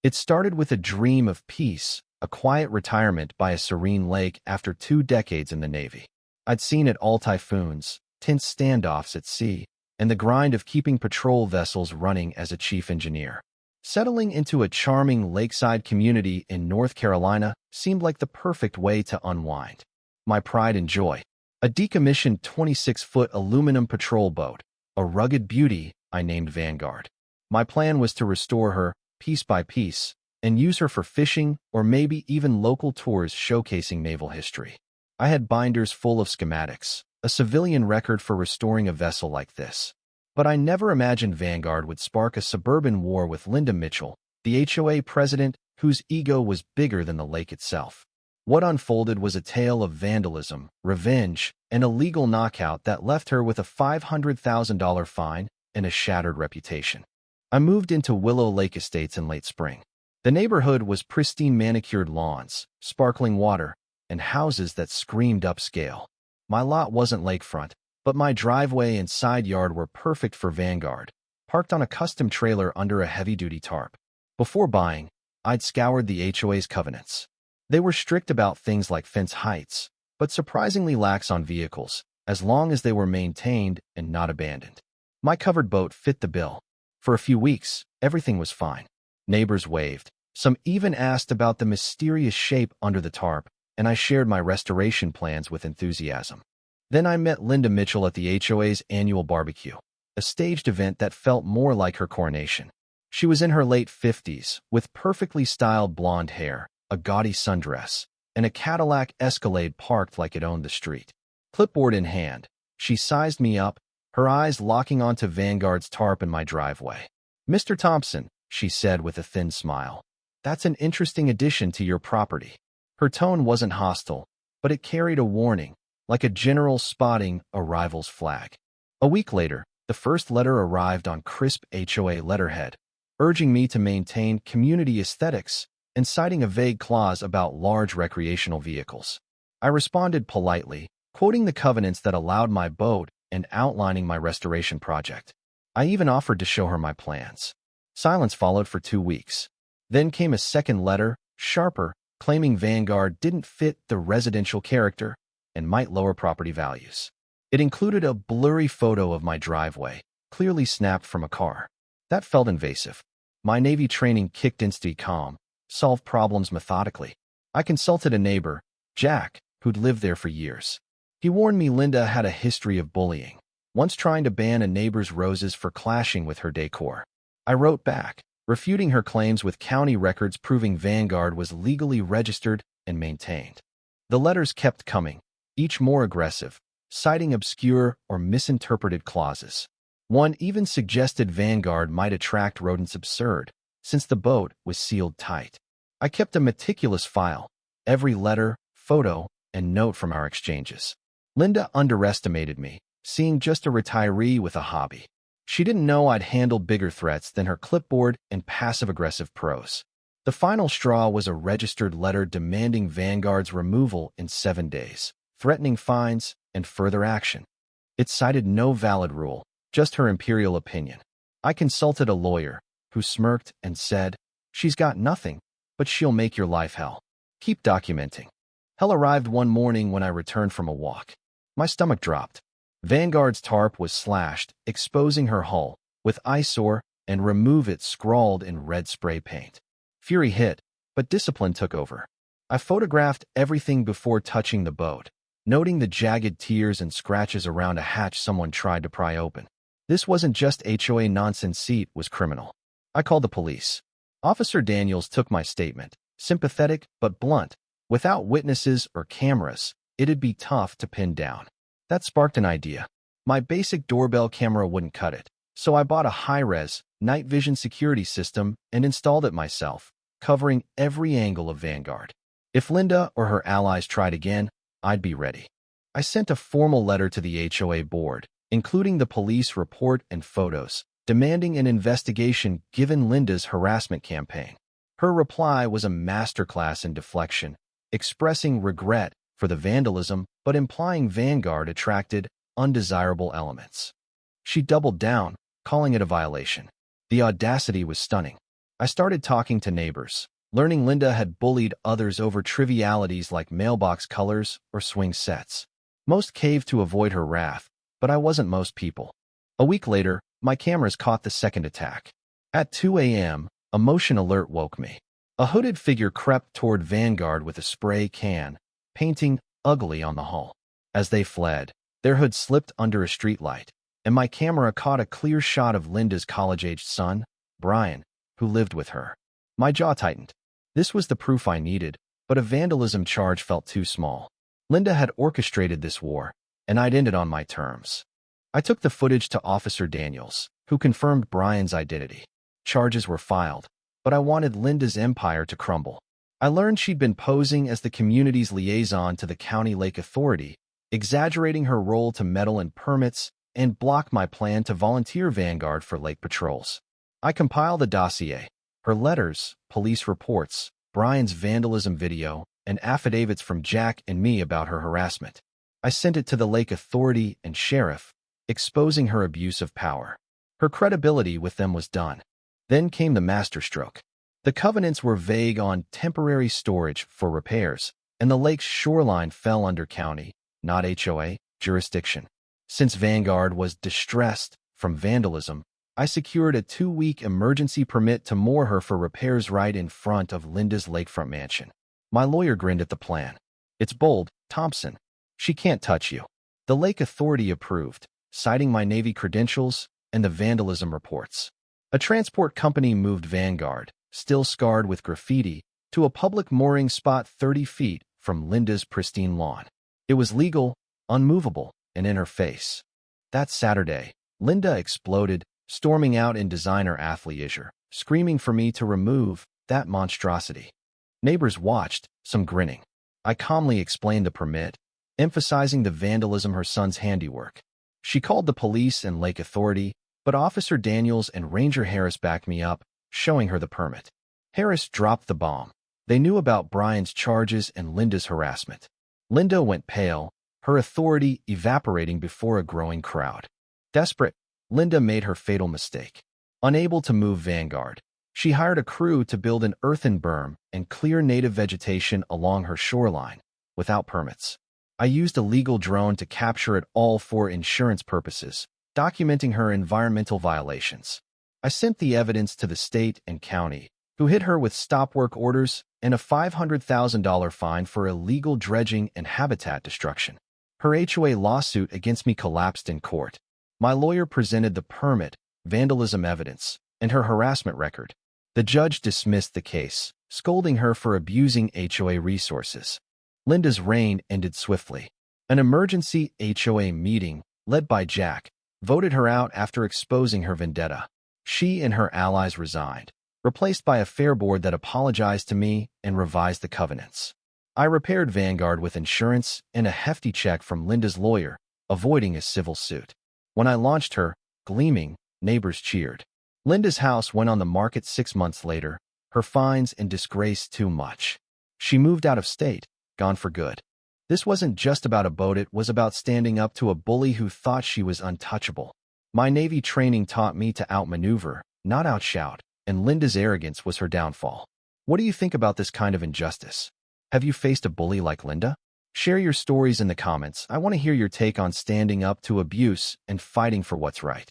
It started with a dream of peace, a quiet retirement by a serene lake after 2 decades in the Navy. I'd seen it all: typhoons, tense standoffs at sea, and the grind of keeping patrol vessels running as a chief engineer. Settling into a charming lakeside community in North Carolina seemed like the perfect way to unwind. My pride and joy. A decommissioned 26-foot aluminum patrol boat, a rugged beauty I named Vanguard. My plan was to restore her, piece by piece, and use her for fishing or maybe even local tours showcasing naval history. I had binders full of schematics, a civilian record for restoring a vessel like this. But I never imagined Vanguard would spark a suburban war with Linda Mitchell, the HOA president whose ego was bigger than the lake itself. What unfolded was a tale of vandalism, revenge, and a legal knockout that left her with a $500,000 fine and a shattered reputation. I moved into Willow Lake Estates in late spring. The neighborhood was pristine, manicured lawns, sparkling water, and houses that screamed upscale. My lot wasn't lakefront, but my driveway and side yard were perfect for Vanguard, parked on a custom trailer under a heavy-duty tarp. Before buying, I'd scoured the HOA's covenants. They were strict about things like fence heights, but surprisingly lax on vehicles, as long as they were maintained and not abandoned. My covered boat fit the bill. For a few weeks, everything was fine. Neighbors waved. Some even asked about the mysterious shape under the tarp, and I shared my restoration plans with enthusiasm. Then I met Linda Mitchell at the HOA's annual barbecue, a staged event that felt more like her coronation. She was in her late 50s, with perfectly styled blonde hair, a gaudy sundress, and a Cadillac Escalade parked like it owned the street. Clipboard in hand, she sized me up, her eyes locking onto Vanguard's tarp in my driveway. "Mr. Thompson," she said with a thin smile, "that's an interesting addition to your property." Her tone wasn't hostile, but it carried a warning, like a general spotting a rival's flag. A week later, the first letter arrived on crisp HOA letterhead, urging me to maintain community aesthetics and citing a vague clause about large recreational vehicles. I responded politely, quoting the covenants that allowed my boat and outlining my restoration project. I even offered to show her my plans. Silence followed for 2 weeks. Then came a second letter, sharper, claiming Vanguard didn't fit the residential character and might lower property values. It included a blurry photo of my driveway, clearly snapped from a car. That felt invasive. My Navy training kicked into calm, solve problems methodically. I consulted a neighbor, Jack, who'd lived there for years. He warned me Linda had a history of bullying, once trying to ban a neighbor's roses for clashing with her decor. I wrote back, refuting her claims with county records proving Vanguard was legally registered and maintained. The letters kept coming, each more aggressive, citing obscure or misinterpreted clauses. One even suggested Vanguard might attract rodents. Absurd, since the boat was sealed tight. I kept a meticulous file, every letter, photo, and note from our exchanges. Linda underestimated me, seeing just a retiree with a hobby. She didn't know I'd handled bigger threats than her clipboard and passive-aggressive prose. The final straw was a registered letter demanding Vanguard's removal in 7 days, threatening fines and further action. It cited no valid rule, just her imperial opinion. I consulted a lawyer, who smirked and said, "She's got nothing, but she'll make your life hell. Keep documenting." Hell arrived one morning when I returned from a walk. My stomach dropped. Vanguard's tarp was slashed, exposing her hull, with eyesore and "remove it" scrawled in red spray paint. Fury hit, but discipline took over. I photographed everything before touching the boat, noting the jagged tears and scratches around a hatch someone tried to pry open. This wasn't just HOA nonsense, it was criminal. I called the police. Officer Daniels took my statement, sympathetic but blunt. Without witnesses or cameras, it'd be tough to pin down. That sparked an idea. My basic doorbell camera wouldn't cut it, so I bought a high-res, night vision security system and installed it myself, covering every angle of Vanguard. If Linda or her allies tried again, I'd be ready. I sent a formal letter to the HOA board, including the police report and photos, demanding an investigation given Linda's harassment campaign. Her reply was a masterclass in deflection, expressing regret for the vandalism but implying Vanguard attracted undesirable elements. She doubled down, calling it a violation. The audacity was stunning. I started talking to neighbors, learning Linda had bullied others over trivialities like mailbox colors or swing sets. Most caved to avoid her wrath, but I wasn't most people. A week later, my cameras caught the second attack. At 2 a.m., a motion alert woke me. A hooded figure crept toward Vanguard with a spray can, painting ugly on the hull. As they fled, their hood slipped under a streetlight, and my camera caught a clear shot of Linda's college-aged son, Brian, who lived with her. My jaw tightened. This was the proof I needed, but a vandalism charge felt too small. Linda had orchestrated this war, and I'd ended on my terms. I took the footage to Officer Daniels, who confirmed Brian's identity. Charges were filed, but I wanted Linda's empire to crumble. I learned she'd been posing as the community's liaison to the County Lake Authority, exaggerating her role to meddle in permits and block my plan to volunteer Vanguard for lake patrols. I compiled a dossier, her letters, police reports, Brian's vandalism video, and affidavits from Jack and me about her harassment. I sent it to the Lake Authority and Sheriff, exposing her abuse of power. Her credibility with them was done. Then came the masterstroke. The covenants were vague on temporary storage for repairs, and the lake's shoreline fell under county, not HOA, jurisdiction. Since Vanguard was distressed from vandalism, I secured a 2-week emergency permit to moor her for repairs right in front of Linda's lakefront mansion. My lawyer grinned at the plan. It's bold, Thompson. She can't touch you. The Lake Authority approved, citing my Navy credentials and the vandalism reports. A transport company moved Vanguard, still scarred with graffiti, to a public mooring spot 30 feet from Linda's pristine lawn. It was legal, unmovable, and in her face. That Saturday, Linda exploded, storming out in designer athleisure, screaming for me to remove that monstrosity. Neighbors watched, some grinning. I calmly explained the permit, emphasizing the vandalism her son's handiwork. She called the police and Lake Authority, but Officer Daniels and Ranger Harris backed me up, showing her the permit. Harris dropped the bomb. They knew about Brian's charges and Linda's harassment. Linda went pale, her authority evaporating before a growing crowd. Desperate, Linda made her fatal mistake. Unable to move Vanguard, she hired a crew to build an earthen berm and clear native vegetation along her shoreline, without permits. I used a legal drone to capture it all for insurance purposes, documenting her environmental violations. I sent the evidence to the state and county, who hit her with stop work orders and a $500,000 fine for illegal dredging and habitat destruction. Her HOA lawsuit against me collapsed in court. My lawyer presented the permit, vandalism evidence, and her harassment record. The judge dismissed the case, scolding her for abusing HOA resources. Linda's reign ended swiftly. An emergency HOA meeting, led by Jack, voted her out after exposing her vendetta. She and her allies resigned, replaced by a fair board that apologized to me and revised the covenants. I repaired Vanguard with insurance and a hefty check from Linda's lawyer, avoiding a civil suit. When I launched her, gleaming, neighbors cheered. Linda's house went on the market 6 months later, her fines and disgrace too much. She moved out of state, gone for good. This wasn't just about a boat, it was about standing up to a bully who thought she was untouchable. My Navy training taught me to outmaneuver, not outshout, and Linda's arrogance was her downfall. What do you think about this kind of injustice? Have you faced a bully like Linda? Share your stories in the comments. I want to hear your take on standing up to abuse and fighting for what's right.